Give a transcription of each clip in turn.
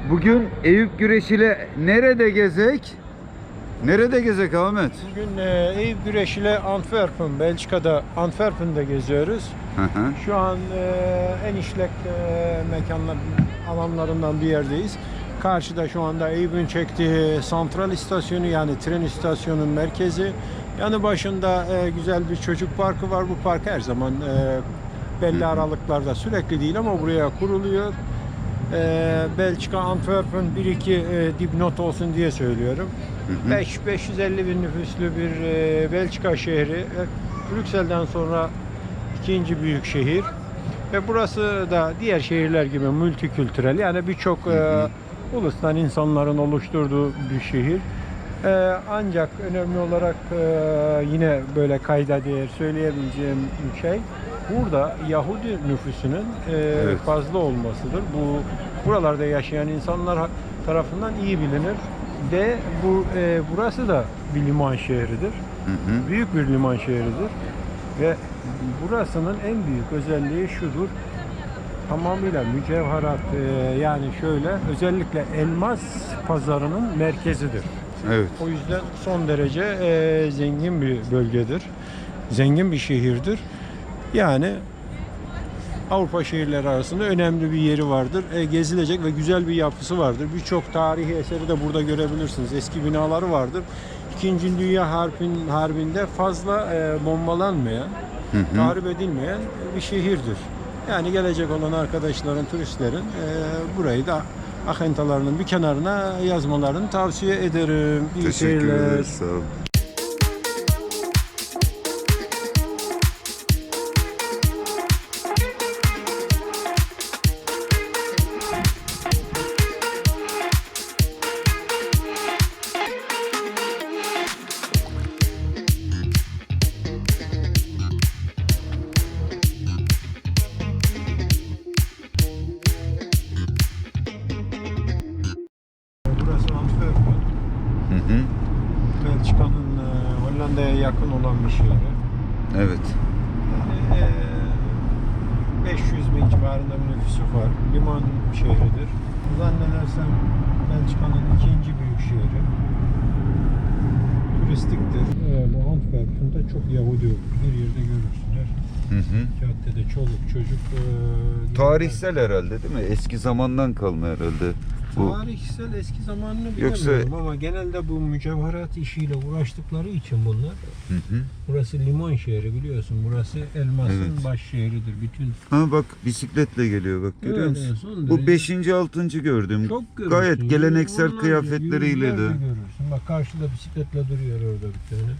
Bugün Eyüp güreşiyle nerede gezek? Nerede gezek Ahmet? Bugün Eyüp Güreş ile Antwerpen, Belçika'da Antwerpen'de geziyoruz. Hı hı. Şu an en işlek mekanlar alanlarından bir yerdeyiz. Karşıda şu anda Eyüp'ün çektiği santral istasyonu, yani tren istasyonunun merkezi. Yanı başında güzel bir çocuk parkı var. Bu park her zaman belli aralıklarda, sürekli değil ama buraya kuruluyor. Belçika, Antwerpen 1-2 dipnot olsun diye söylüyorum. 550 bin nüfuslu bir Belçika şehri. Brüksel'den sonra ikinci büyük şehir. Ve burası da diğer şehirler gibi multikültürel. Yani birçok ulustan insanların oluşturduğu bir şehir. Ancak önemli olarak yine böyle kayda değer söyleyebileceğim bir şey, burada Yahudi nüfusunun fazla olmasıdır. Bu buralarda yaşayan insanlar tarafından iyi bilinir. De burası da bir liman şehridir. Büyük bir liman şehridir. Ve burasının en büyük özelliği şudur: tamamıyla mücevherat, yani şöyle, özellikle elmas pazarının merkezidir. Evet. O yüzden son derece zengin bir bölgedir. Zengin bir şehirdir. Yani Avrupa şehirleri arasında önemli bir yeri vardır. Gezilecek ve güzel bir yapısı vardır. Birçok tarihi eseri de burada görebilirsiniz. Eski binaları vardır. İkinci Dünya Harbi'nde fazla bombalanmayan, tahrip edilmeyen bir şehirdir. Yani gelecek olan arkadaşların, turistlerin burayı da akıntılarının bir kenarına yazmalarını tavsiye ederim. İyi Teşekkür seyirler. ederiz. Sağ ol. Burası Antwerpen. Belçika'nın Hollanda'ya yakın olan bir şehri. Evet. 500 bin civarında bir nüfusu var. Liman şehridir. Zannedersem Belçika'nın ikinci büyük şehri. Turistiktir. Bu Antwerpen'de çok Yahudi olur. Her yerde görürsün. Her caddede çoluk çocuk. Tarihsel herhalde değil mi? Eski zamandan kalma herhalde. Tarihsel eski zamanını bilmiyorum ama genelde bu mücevherat işiyle uğraştıkları için bunlar. Burası liman şehri, biliyorsun. Burası elmasın baş şehridir. Bütün. Ha bak, bisikletle geliyor, bak görüyor musun? Son Bu derece 5. 6. gördüm. çok görürsün. Gayet geleneksel Onlarca, kıyafetleriyle yüzlerce de. görürsün. Bak karşıda bisikletle duruyor orada bir tane.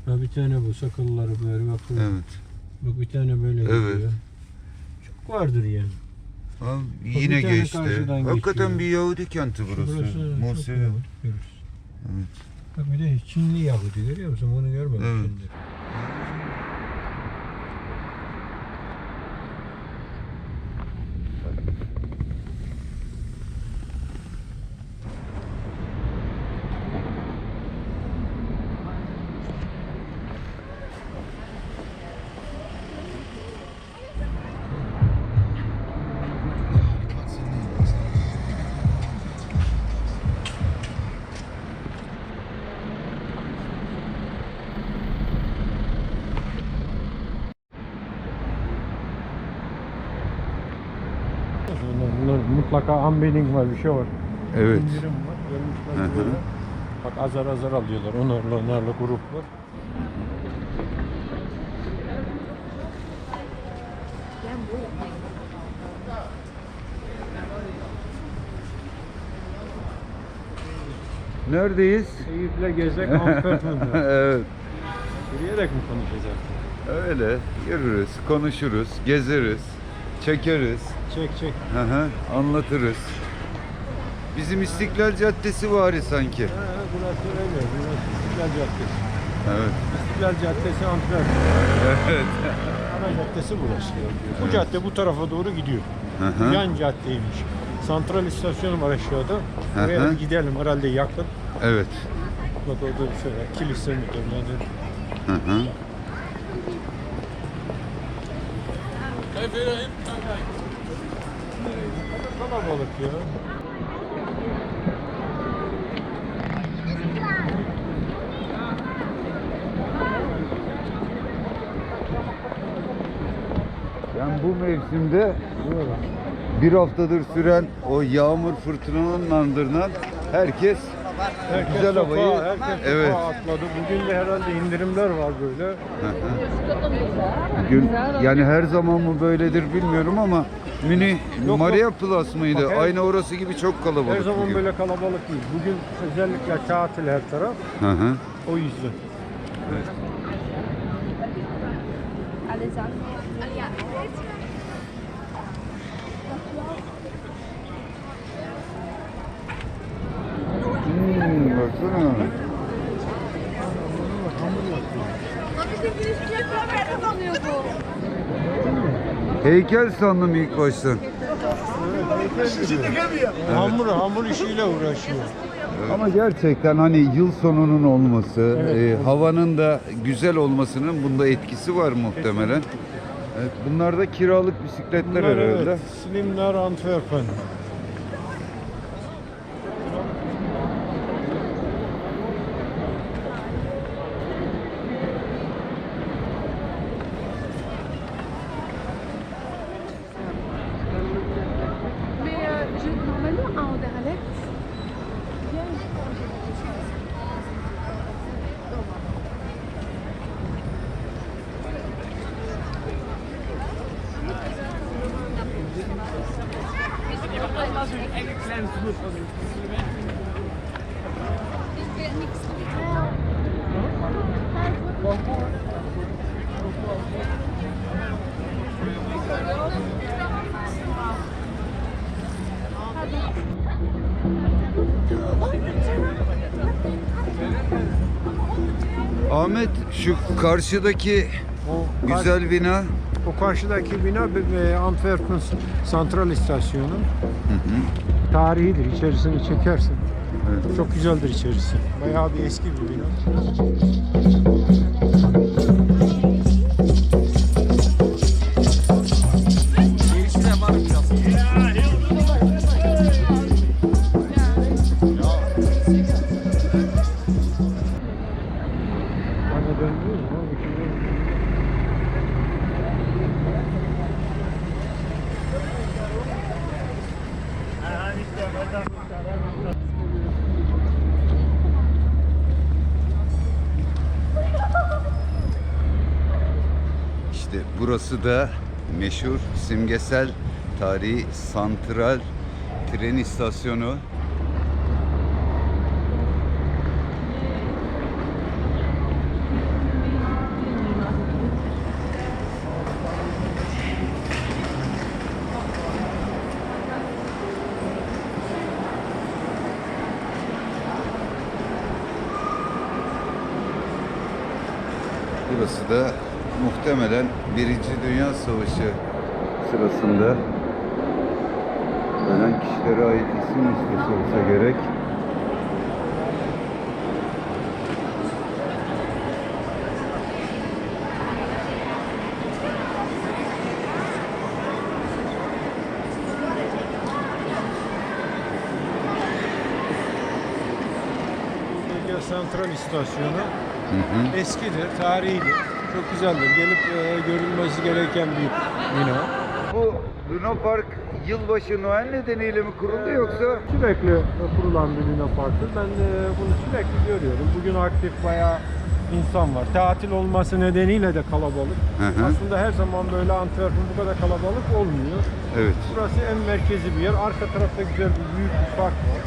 Ha, bir tane bu sakalları böyle bak. Evet. Bak bir tane böyle gidiyor. Çok vardır yani. Ha, bir yine tane geçti. karşıdan Hakikaten geçiyor. bir Yahudi kenti burası. Burası çok Mosul. Yahudi görürsün. Evet. Bak bir de Çinli Yahudi, görüyor musun? Bunu görmedim Evet. şimdi. Bunlar mutlaka unveiling var, bir şey var. Evet. İndirim var. Görmüşler böyle. Bak azar azar alıyorlar. Onlarla grup var. Neredeyiz? Eyüp'le gezek Antwerpen'de. Evet. Yürüyerek mi konuşacağız? Öyle yürürüz, konuşuruz, gezeriz, çekeriz, Çek. anlatırız. Bizim İstiklal Caddesi var sanki. Burası öyle. Burası İstiklal Caddesi. Evet. İstiklal Caddesi Antwerpen. Evet. Ana caddesi burası. Bu cadde bu tarafa doğru gidiyor. Yan caddeymiş. Santral istasyonu var aşağıda. Oraya bir gidelim, herhalde yakın. Evet. Bak orada bir şey var. Kilise midir nedir? Kalabalık ya. bu mevsimde bir haftadır süren o yağmur fırtınanın ardından herkes güzel havayı evet. Atladı. Bugün de herhalde indirimler var böyle. Bugün yani her zaman mı böyledir bilmiyorum ama Yok, Maria Plus mıydı? Bak, Aynı orası gibi çok kalabalık. Her zaman bugün. böyle kalabalık değil. Bugün özellikle tatil her taraf. Hı hı. O yüzden. Baksana. Heykel sandım ilk başta. Hamur işiyle uğraşıyor. Ama gerçekten hani yıl sonunun olması, havanın da güzel olmasının bunda etkisi var muhtemelen. Evet, bunlar da kiralık bisikletler Bunlar, herhalde. evet, Slimler Antwerpen. Mais normalement, en dialecte, Ahmet, şu karşıdaki O güzel bina. O karşıdaki bina Antwerpen Santral İstasyonu. Tarihidir. İçerisini çekersin. Evet. Çok güzeldir içerisi. Bayağı bir eski bir bina. İşte burası da meşhur, simgesel, tarihi santral tren istasyonu. Burası da muhtemelen Birinci Dünya Savaşı sırasında ölen kişilere ait isim listesi olsa gerek. Bölge Santral İstasyonu eskidir, tarihidir. Çok güzeldir. Gelip görülmesi gereken bir bina. Bu Luna Park yılbaşı Noel nedeniyle mi kuruldu yoksa? Sürekli kurulan bir Luna Park'tır. Ben bunu sürekli görüyorum. Bugün aktif bayağı insan var. Tatil olması nedeniyle de kalabalık. Hı hı. Aslında her zaman böyle Antwerpen bu kadar kalabalık olmuyor. Evet. Burası en merkezi bir yer. Arka tarafta güzel bir büyük bir park var.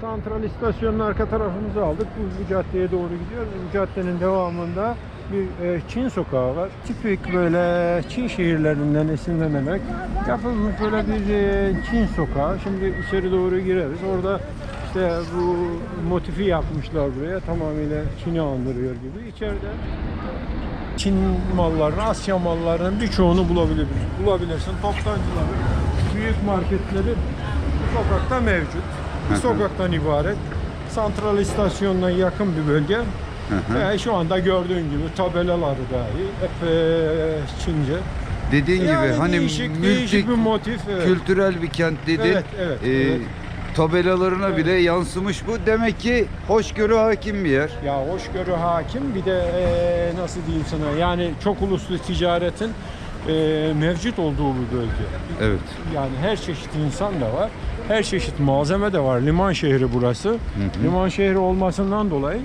Santral istasyonun arka tarafımızı aldık. Bu caddeye doğru gidiyoruz. Bu caddenin devamında bir Çin sokağı var. Tipik böyle Çin şehirlerinden esinlenerek yapılmış böyle bir Çin sokağı. Şimdi içeri doğru gireriz. Orada işte bu motifi yapmışlar buraya. Tamamıyla Çin'i andırıyor gibi. İçeride Çin mallarını, Asya mallarının birçoğunu bulabilirsin. Toptancıların, büyük marketleri bu sokakta mevcut. Bir sokaktan ibaret. Santral istasyonuna yakın bir bölge. Ve şu anda gördüğün gibi tabelaları dahi hep Çince. Dediğin Yani gibi hani değişik bir motif. Evet. kültürel bir kent dedin. Evet. Tabelalarına bile yansımış bu. Demek ki hoşgörü hakim bir yer. Ya hoşgörü hakim, bir de nasıl diyeyim sana, yani çok uluslu ticaretin mevcut olduğu bir bölge. Evet. Yani her çeşit insan da var. Her çeşit malzeme de var. Liman şehri burası. Liman şehri olmasından dolayı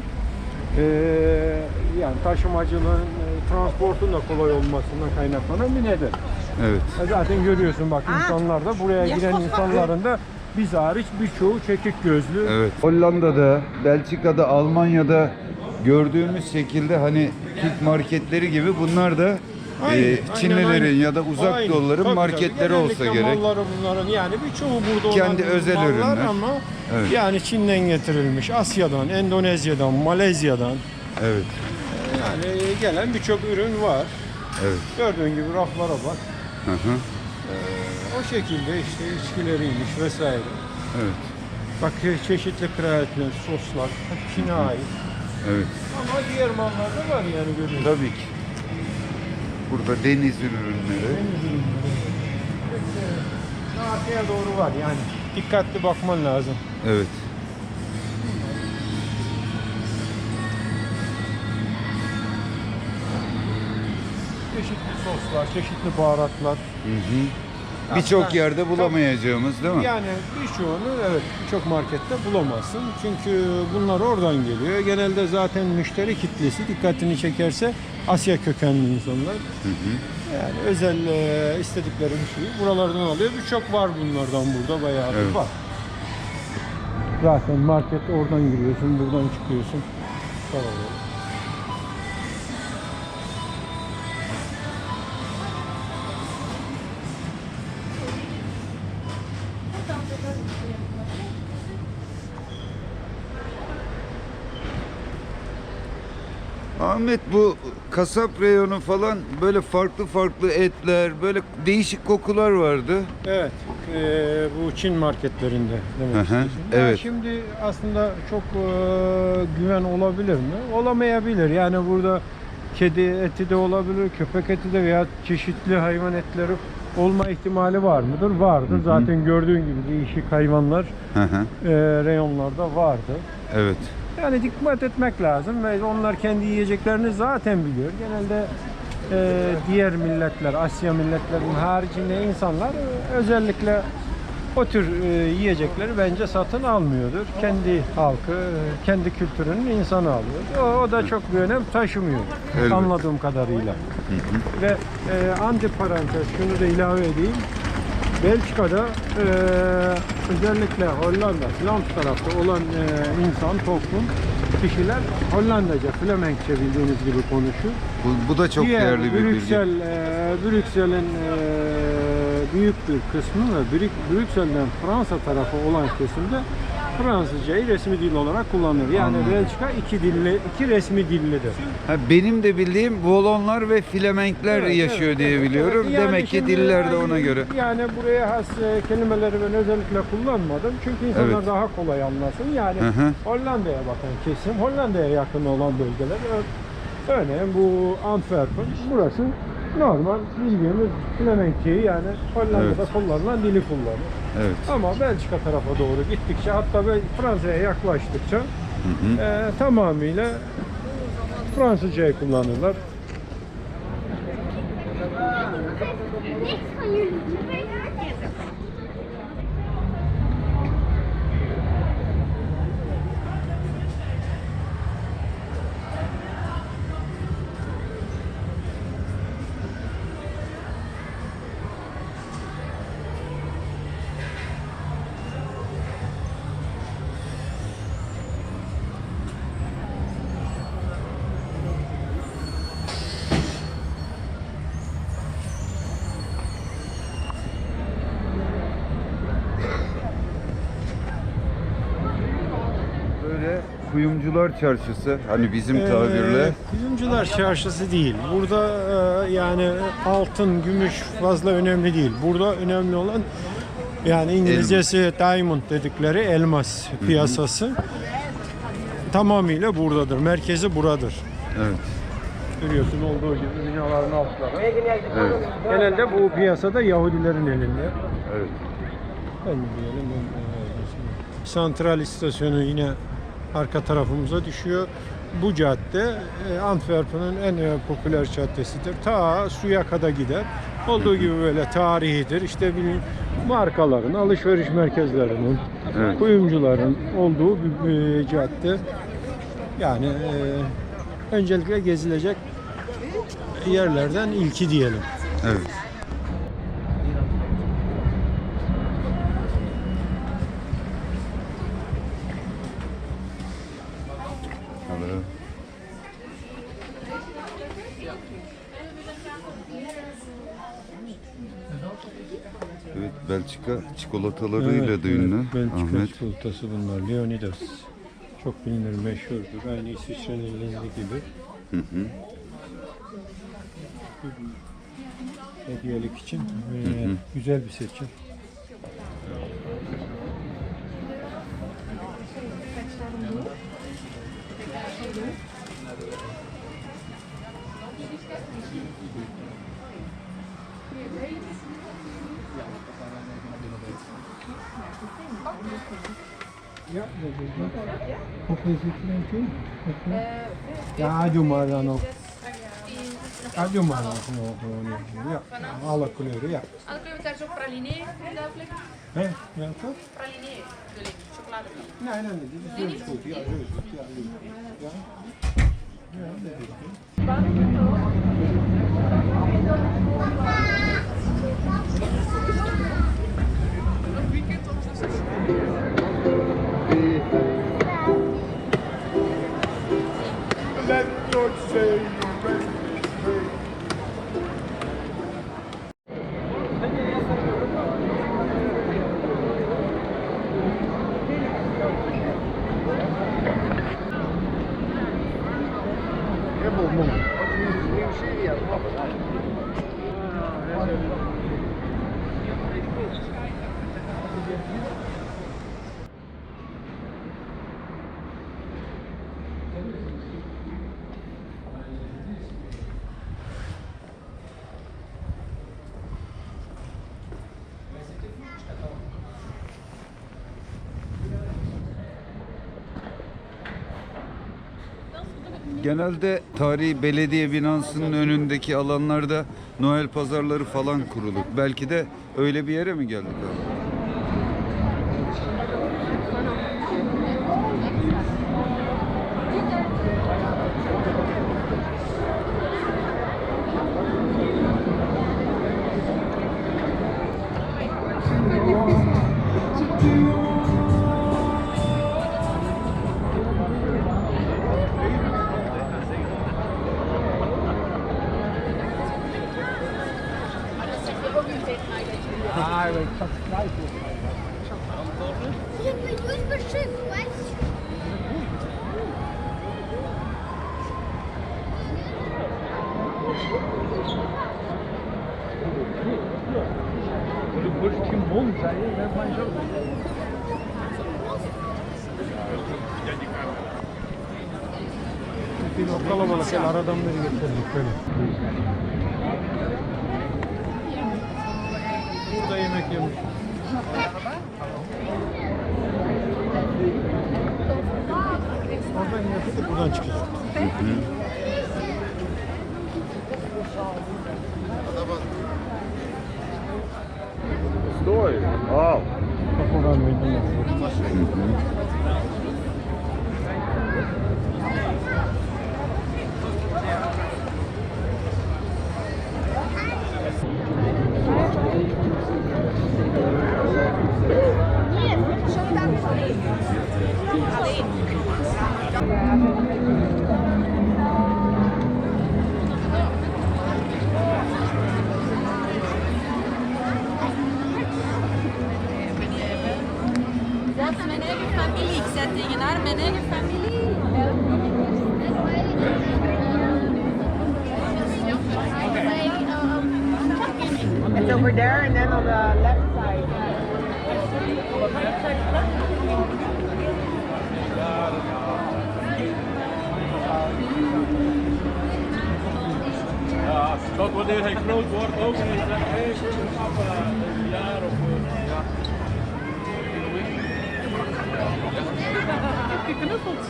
yani taşımacılığın, transportun da kolay olmasından kaynaklanan bir neden. Evet. Zaten görüyorsun bak insanlar da buraya giren insanların da biz hariç birçoğu çekik gözlü. Evet. Hollanda'da, Belçika'da, Almanya'da gördüğümüz şekilde hani Türk marketleri gibi bunlar da Çinlilerin ya da uzak Aynen. doğuların Tabii, marketleri tabii. olsa Genellikle gerek. malları bunların yani birçoğu burada Kendi olan özel mallar ürünler. ama Evet. yani Çin'den getirilmiş, Asya'dan, Endonezya'dan, Malezya'dan Evet. yani gelen birçok ürün var. Evet. Gördüğün gibi raflara bak. Hı hı. O şekilde işte içkileriymiş vesaire. Evet. Bak çeşitli kreatinler, soslar, Çin'e ait. Evet. Ama diğer mallar da var yani görüyorsun. Tabii ki. Burada deniz ürünleri. Arkaya doğru var yani dikkatli bakman lazım. Evet. Çeşitli soslar, çeşitli baharatlar. Hı hı. Birçok yerde bulamayacağımız değil mi? Yani birçoğunu evet birçok markette bulamazsın. Çünkü bunlar oradan geliyor. Genelde zaten müşteri kitlesi dikkatini çekerse Asya kökenli insanlar. Hı hı. Yani özel istedikleri bir şeyi buralardan alıyor. Birçok var bunlardan burada bayağı bir Evet. var. Zaten market oradan giriyorsun, buradan çıkıyorsun. Tamam. Ahmet, bu kasap reyonu falan böyle farklı farklı etler, böyle değişik kokular vardı. Evet, bu Çin marketlerinde demek Hı hı, istiyorsun. Ya evet. şimdi aslında çok güven olabilir mi? Olamayabilir. Yani burada kedi eti de olabilir, köpek eti de veya çeşitli hayvan etleri olma ihtimali var mıdır? Vardır. Zaten gördüğün gibi değişik hayvanlar Hı hı. reyonlarda vardı. Evet. Yani dikkat etmek lazım ve onlar kendi yiyeceklerini zaten biliyor. Genelde diğer milletler, Asya milletlerinin haricinde insanlar özellikle o tür yiyecekleri bence satın almıyordur. Kendi halkı, kendi kültürünün insanı alıyor. O da çok bir önem taşımıyor Elbette. anladığım kadarıyla. Ve antiparantez şunu da ilave edeyim. Belçika'da özellikle Hollanda, Flanders tarafta olan insan, toplum, kişiler Hollandaca, Flemenkçe bildiğiniz gibi konuşuyor. Bu da çok Diğer değerli bir bilgi. Brüksel'in büyük bir kısmı ve Brüksel'den Fransa tarafı olan kesimde Fransızcayı resmi dil olarak kullanılır. Yani Anladım. Belçika iki resmi dillidir. Ha, benim de bildiğim Volonlar ve Flemenkler Evet, yaşıyor evet, diye evet, biliyorum. evet. Yani Demek ki şimdi diller de ona göre. Yani buraya has kelimeleri ben özellikle kullanmadım. Çünkü insanlar Evet. daha kolay anlasın. Yani Hı hı. Hollanda'ya bakan kesim, Hollanda'ya yakın olan bölgeler. Örneğin bu Antwerpen, burası normal bildiğimiz Flemenkçeyi yani Hollanda'da Evet. kullanılan dili kullanır. Evet. Ama Belçika tarafa doğru gittikçe hatta Fransa'ya yaklaştıkça tamamıyla Fransızcayı kullanırlar. Böyle kuyumcular çarşısı, hani bizim tabirle. Kuyumcular çarşısı değil. Burada yani altın, gümüş fazla önemli değil. Burada önemli olan yani İngilizcesi diamond dedikleri elmas piyasası tamamıyla buradadır. Merkezi buradır. Evet. Görüyorsun olduğu gibi binaların altları. Evet. Genelde bu piyasada Yahudilerin elinde. Evet. Ben diyelim. Santral istasyonu yine arka tarafımıza düşüyor. bu cadde Antwerp'in en popüler caddesidir. Ta suya kadar gider. Olduğu gibi böyle tarihidir. İşte bir markaların, alışveriş merkezlerinin, Evet. kuyumcuların olduğu bir cadde. Yani öncelikle gezilecek yerlerden ilki diyelim. Evet. Hello. Evet, Belçika çikolatalarıyla da ünlü. Belçika Ahmet. çikolatası bunlar. Leonidas. Çok bilinir, meşhurdur. Aynı İsviçre'nin Lindy gibi. Hı hı. Hediyelik için güzel bir seçim. Ja, dat is het. Hoeveel is het eentje? Ja, doe maar dan ook. Ja, doe maar dan gewoon. Ja, alle kleuren, ja. Alle kleuren daar is ook praliné en dergelijke. Hè? Ja, toch? Praliné, bedoel ik, chocolade. Nee, nee, nee, dit is goed. Ja, zo is het. Ja, ja. Ja, dat is goed. Genelde tarihi belediye binasının önündeki alanlarda Noel pazarları falan kurulur. Belki de öyle bir yere mi geldik abi? Bir o kalabalık gel aradan beri getirdik böyle. Burada yemek yemiş. Oradan yapıp buradan çıkacak. Sтой! Al! Bak oradan meydan. Dat is mijn eigen familie. Ik zei tegen haar, mijn eigen familie. It's over there and then on the left side. Ja, tot wanneer hij groot wordt ook. En hij zegt, hey, papa, een jaar of ja. Heb je knuffels?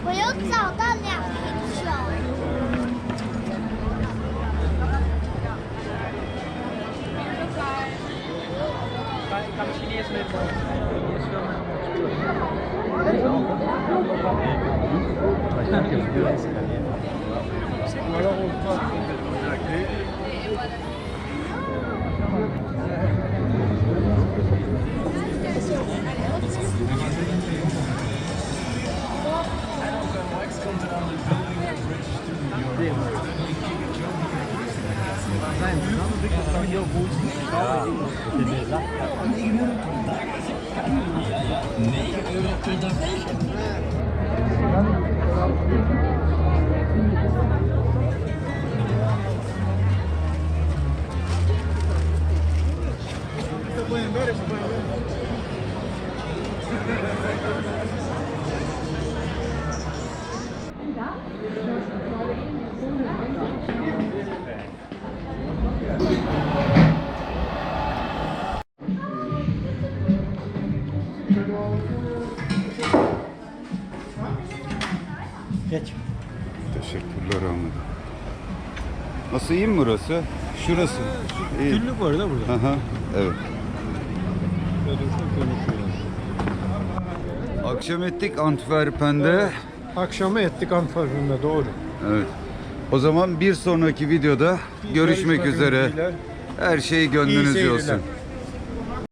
我又找到2瓶酒。Geç. Teşekkürler Ahmet. Nasıl, iyi mi burası? Şurası. İyi. Güllük var da burada. Aha, evet. Akşam ettik Antwerpen'de. Akşamı ettik Antwerpen'de, doğru. Evet. O zaman bir sonraki videoda görüşmek üzere. dileğiyle. Her şey İyi gönlünüzce seyirler. olsun.